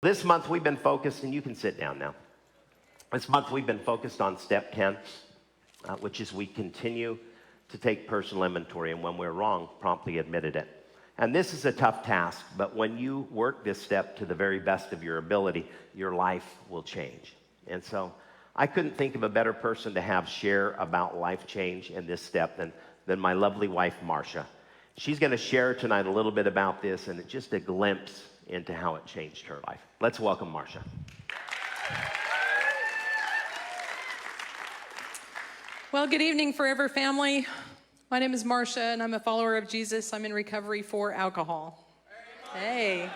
This month we've been focused, and you can sit down now. This month we've been focused on step 10, which is we continue to take personal inventory, and when we're wrong, promptly admitted it. And this is a tough task, but when you work this step to the very best of your ability, your life will change. And so I couldn't think of a better person to have share about life change in this step than my lovely wife, Marsha. She's going to share tonight a little bit about this, and it's just a glimpse into how it changed her life. Let's welcome Marsha. Well, good evening, Forever family. My name is Marsha, and I'm a follower of Jesus. I'm in recovery for alcohol. Hey.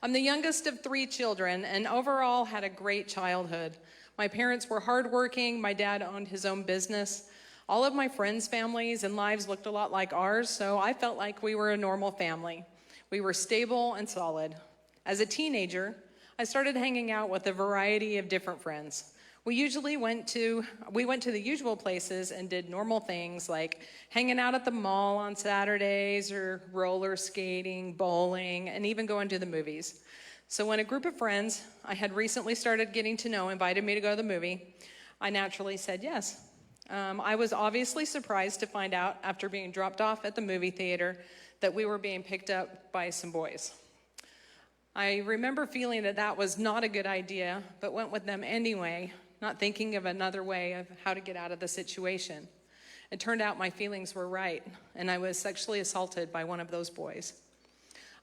I'm the youngest of 3 children, and overall had a great childhood. My parents were hardworking. My dad owned his own business. All of my friends' families and lives looked a lot like ours, so I felt like we were a normal family. We were stable and solid. As a teenager, I started hanging out with a variety of different friends. We went to the usual places and did normal things like hanging out at the mall on Saturdays or roller skating, bowling, and even going to the movies. So when a group of friends I had recently started getting to know invited me to go to the movie, I naturally said yes. I was obviously surprised to find out after being dropped off at the movie theater that we were being picked up by some boys. I remember feeling that was not a good idea, but went with them anyway, not thinking of another way of how to get out of the situation. It turned out my feelings were right, and I was sexually assaulted by one of those boys.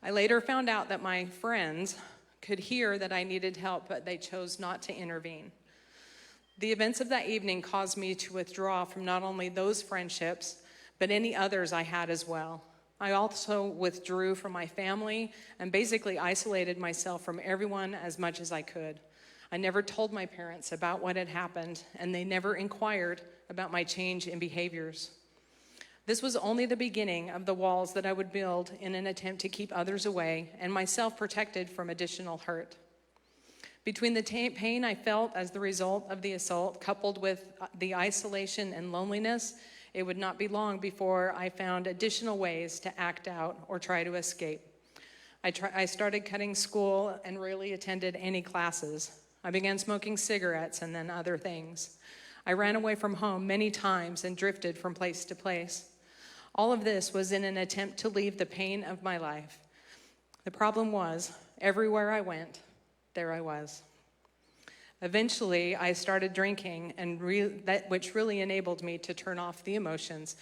I later found out that my friends could hear that I needed help, but they chose not to intervene. The events of that evening caused me to withdraw from not only those friendships, but any others I had as well. I also withdrew from my family and basically isolated myself from everyone as much as I could. I never told my parents about what had happened, and they never inquired about my change in behaviors. This was only the beginning of the walls that I would build in an attempt to keep others away and myself protected from additional hurt. Between the pain I felt as the result of the assault, coupled with the isolation and loneliness, it would not be long before I found additional ways to act out or try to escape. I started cutting school and rarely attended any classes. I began smoking cigarettes and then other things. I ran away from home many times and drifted from place to place. All of this was in an attempt to leave the pain of my life. The problem was, everywhere I went, there I was. Eventually, I started drinking, which really enabled me to turn off the emotions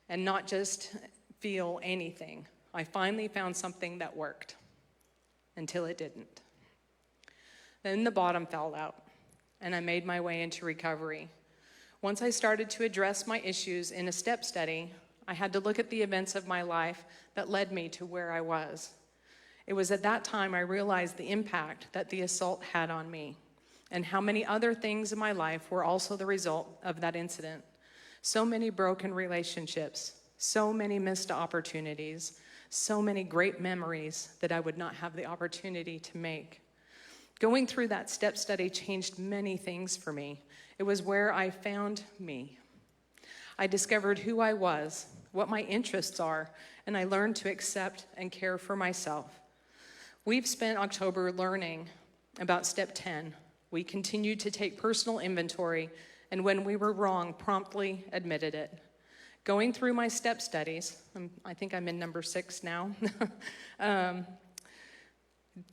and not just feel anything. I finally found something that worked, until it didn't. Then the bottom fell out, and I made my way into recovery. Once I started to address my issues in a step study, I had to look at the events of my life that led me to where I was. It was at that time I realized the impact that the assault had on me, and how many other things in my life were also the result of that incident. So many broken relationships, so many missed opportunities, so many great memories that I would not have the opportunity to make. Going through that step study changed many things for me. It was where I found me. I discovered who I was, what my interests are, and I learned to accept and care for myself. We've spent October learning about step 10. We continued to take personal inventory, and when we were wrong, promptly admitted it. Going through my step studies, I think I'm in number 6 now,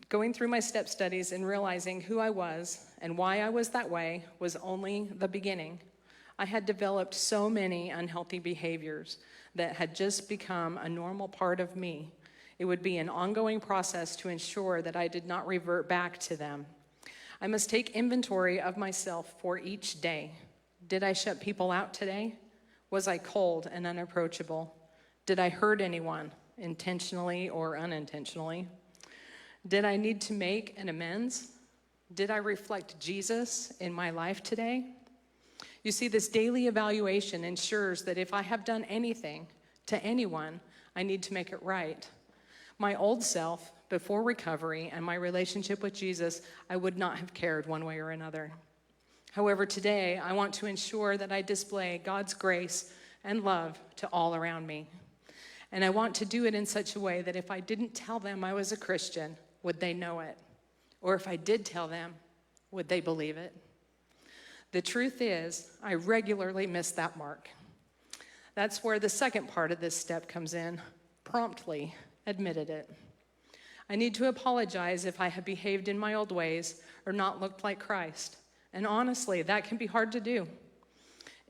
going through my step studies and realizing who I was and why I was that way was only the beginning. I had developed so many unhealthy behaviors that had just become a normal part of me. It would be an ongoing process to ensure that I did not revert back to them. I must take inventory of myself for each day. Did I shut people out today? Was I cold and unapproachable? Did I hurt anyone, intentionally or unintentionally? Did I need to make an amends? Did I reflect Jesus in my life today? You see, this daily evaluation ensures that if I have done anything to anyone, I need to make it right. My old self, before recovery and my relationship with Jesus, I would not have cared one way or another. However, today, I want to ensure that I display God's grace and love to all around me. And I want to do it in such a way that if I didn't tell them I was a Christian, would they know it? Or if I did tell them, would they believe it? The truth is, I regularly miss that mark. That's where the second part of this step comes in. Promptly admitted it. I need to apologize if I have behaved in my old ways or not looked like Christ. And honestly, that can be hard to do.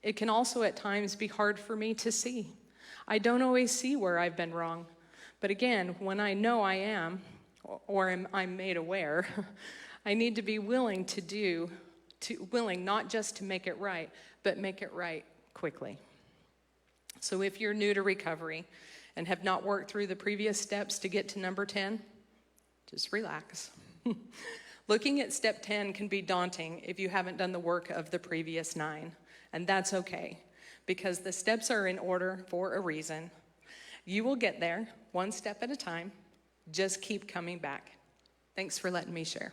It can also at times be hard for me to see. I don't always see where I've been wrong. But again, when I know I am, or I'm made aware, I need to be willing willing not just to make it right, but make it right quickly. So if you're new to recovery and have not worked through the previous steps to get to number 10, just relax. Looking at step 10 can be daunting if you haven't done the work of the previous 9, and that's okay, because the steps are in order for a reason. You will get there one step at a time. Just keep coming back. Thanks for letting me share.